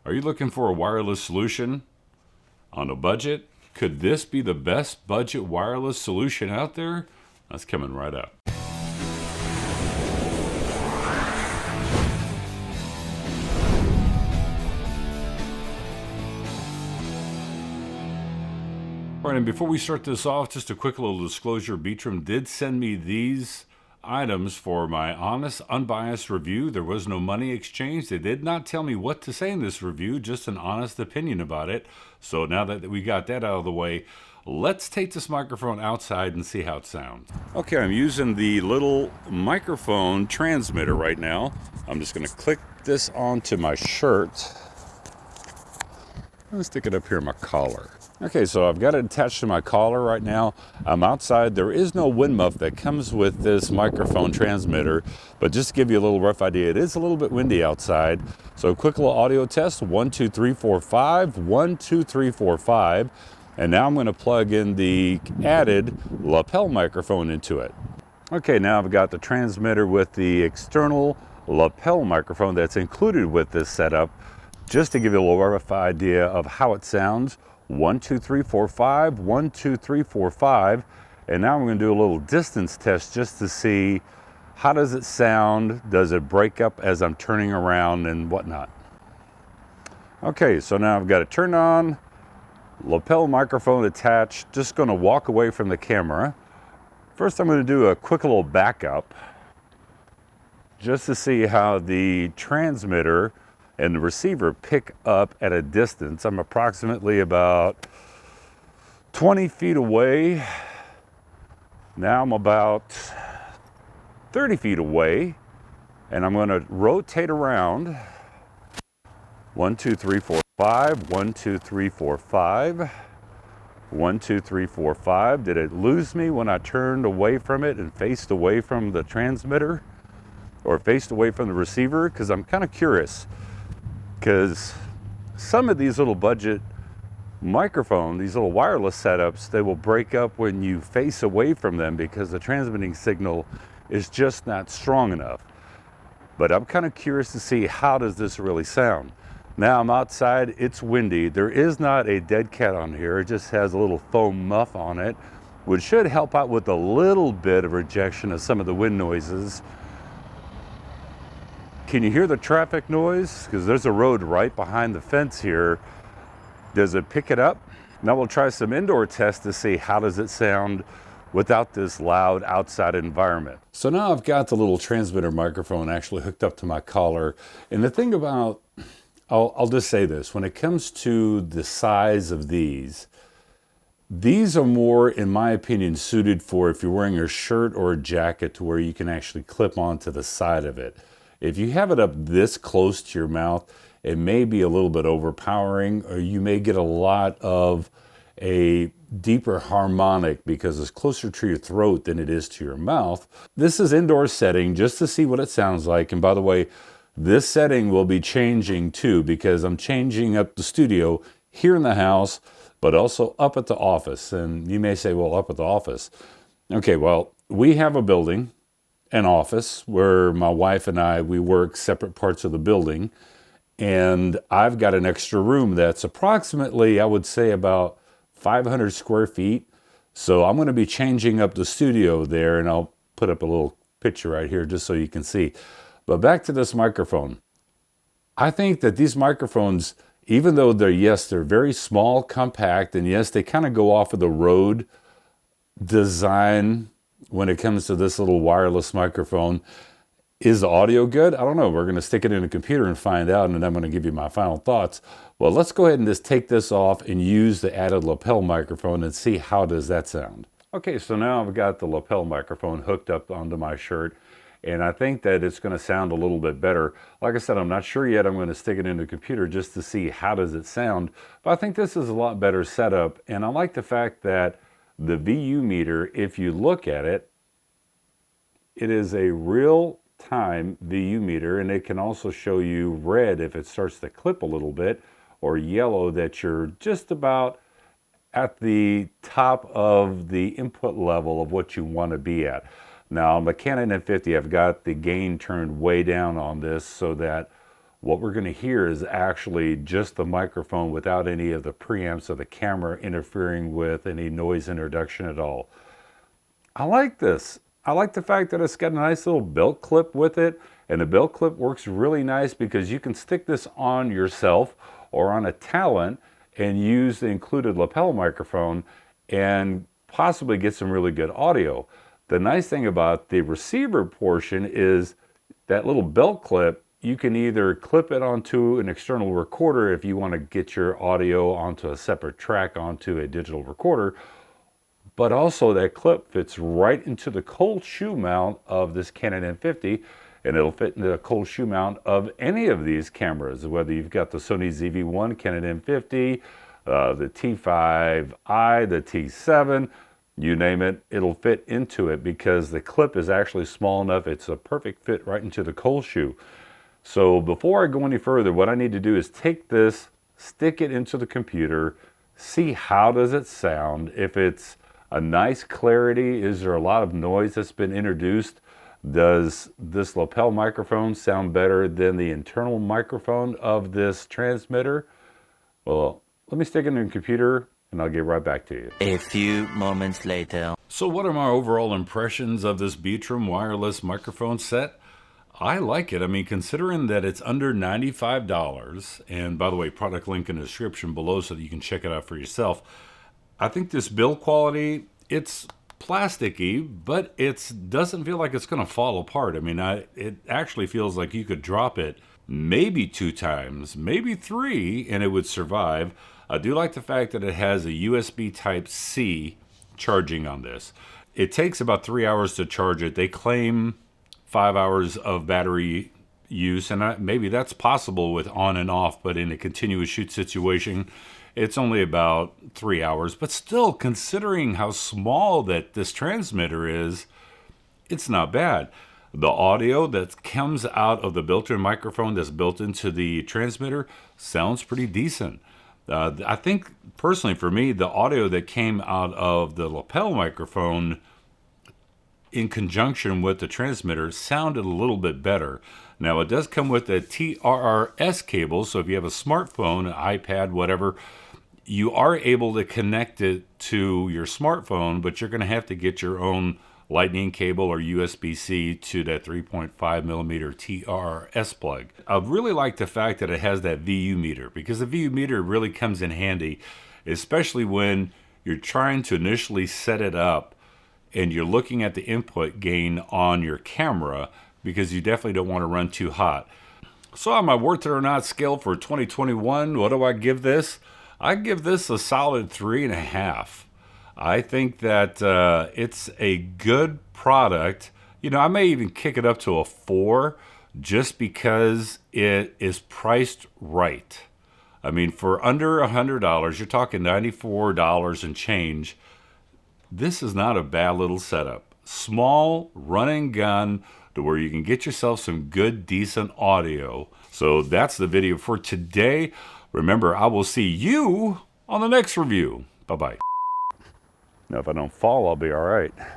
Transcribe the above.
Are you looking for a wireless solution on a budget? Could this be the best budget wireless solution out there? That's coming right up. All right, and before we start this off, just a quick little disclosure. Bietrun did send me these items for my honest, unbiased review. There was no money exchange. They did not tell me what to say in this review, just an honest opinion about it. So now that we got that out of the way, let's take this microphone outside and see how it sounds. Okay, I'm using the little microphone transmitter right now. I'm just going to click this onto my shirt. I'm going to stick it up here in my collar. Okay, so I've got it attached to my collar right now. I'm outside. There is no wind muff that comes with this microphone transmitter, but just to give you a little rough idea, it is a little bit windy outside. So a quick little audio test, 1, 2, 3, 4, 5, 1, 2, 3, 4, 5. And now I'm going to plug in the added lapel microphone into it. Okay, now I've got the transmitter with the external lapel microphone that's included with this setup, just to give you a little rough idea of how it sounds. 1, 2, 3, 4, 5, 1, 2, 3, 4, 5. And now I'm going to do a little distance test just to see how does it sound. Does it break up as I'm turning around and whatnot? Okay, so now I've got it turned on, lapel microphone attached. Just going to walk away from the camera. First, I'm going to do a quick little backup just to see how the transmitter and the receiver pick up at a distance. I'm approximately about 20 feet away. Now I'm about 30 feet away, and I'm going to rotate around. 1, 2, 3, 4, 5. 1, 2, 3, 4, 5. 1, 2, 3, 4, 5. Did it lose me when I turned away from it and faced away from the transmitter or faced away from the receiver? Because I'm kind of curious. Because some of these little budget microphones, these little wireless setups, they will break up when you face away from them because the transmitting signal is just not strong enough. But I'm kind of curious to see how does this really sound. Now I'm outside, it's windy. There is not a dead cat on here. It just has a little foam muff on it, which should help out with a little bit of rejection of some of the wind noises. Can you hear the traffic noise? Because there's a road right behind the fence here. Does it pick it up? Now we'll try some indoor tests to see how does it sound without this loud outside environment. So now I've got the little transmitter microphone actually hooked up to my collar. And the thing about, I'll just say this, when it comes to the size of these are more, in my opinion, suited for if you're wearing a shirt or a jacket to where you can actually clip onto the side of it. If you have it up this close to your mouth, it may be a little bit overpowering, or you may get a lot of a deeper harmonic because it's closer to your throat than it is to your mouth. This is indoor setting just to see what it sounds like. And by the way, this setting will be changing too because I'm changing up the studio here in the house, but also up at the office. And you may say, well, up at the office. Okay, well, we have a building, an office where my wife and I, we work separate parts of the building, and I've got an extra room that's approximately, I would say, about 500 square feet. So I'm going to be changing up the studio there, and I'll put up a little picture right here just so you can see. But back to this microphone. I think that these microphones, even though they're very small, compact, and yes, they kind of go off of the Rode design when it comes to this little wireless microphone. Is the audio good? I don't know. We're going to stick it in a computer and find out, and I'm going to give you my final thoughts. Well, let's go ahead and just take this off and use the added lapel microphone and see how does that sound. Okay, so now I've got the lapel microphone hooked up onto my shirt, and I think that it's going to sound a little bit better. Like I said, I'm not sure yet. I'm going to stick it in the computer just to see how does it sound, but I think this is a lot better setup, and I like the fact that the VU meter, if you look at it, it is a real-time VU meter, and it can also show you red if it starts to clip a little bit, or yellow that you're just about at the top of the input level of what you want to be at. Now, on the Canon M50, I've got the gain turned way down on this so that What we're going to hear is actually just the microphone without any of the preamps of the camera interfering with any noise introduction at all. I like this. I like the fact that it's got a nice little belt clip with it, and the belt clip works really nice because you can stick this on yourself or on a talent and use the included lapel microphone and possibly get some really good audio. The nice thing about the receiver portion is that little belt clip, you can either clip it onto an external recorder if you want to get your audio onto a separate track onto a digital recorder, but also that clip fits right into the cold shoe mount of this Canon M50, and it'll fit into the cold shoe mount of any of these cameras, whether you've got the Sony ZV-1, Canon M50, the T5i, the T7, you name it, it'll fit into it because the clip is actually small enough. It's a perfect fit right into the cold shoe. So before I go any further, what I need to do is take this, stick it into the computer, see how does it sound. If it's a nice clarity, is there a lot of noise that's been introduced? Does this lapel microphone sound better than the internal microphone of this transmitter? Well, let me stick it in the computer and I'll get right back to you. A few moments later. So what are my overall impressions of this Bietrun wireless microphone set? I like it. I mean, considering that it's under $95, and by the way, product link in the description below so that you can check it out for yourself. I think this build quality, it's plasticky, but it doesn't feel like it's going to fall apart. I mean, it actually feels like you could drop it maybe 2 times, maybe 3, and it would survive. I do like the fact that it has a USB Type-C charging on this. It takes about 3 hours to charge it. They claim 5 hours of battery use, and maybe that's possible with on and off, but in a continuous shoot situation, it's only about 3 hours. But still, considering how small that this transmitter is, it's not bad. The audio that comes out of the built-in microphone that's built into the transmitter sounds pretty decent. I think, personally for me, the audio that came out of the lapel microphone in conjunction with the transmitter sounded a little bit better. Now, it does come with a TRRS cable, so if you have a smartphone, an iPad, whatever, you are able to connect it to your smartphone, but you're going to have to get your own lightning cable or USB-C to that 3.5 millimeter TRRS plug. I really like the fact that it has that VU meter, because the VU meter really comes in handy, especially when you're trying to initially set it up and you're looking at the input gain on your camera, because you definitely don't want to run too hot. So on my worth it or not scale for 2021, what do I give this? I give this a solid 3.5. I think that it's a good product. You know, I may even kick it up to a 4 just because it is priced right. I mean, for under $100, you're talking $94 and change. This is not a bad little setup. Small, run and gun, to where you can get yourself some good, decent audio. So that's the video for today. Remember, I will see you on the next review. Bye-bye. Now, if I don't fall, I'll be all right.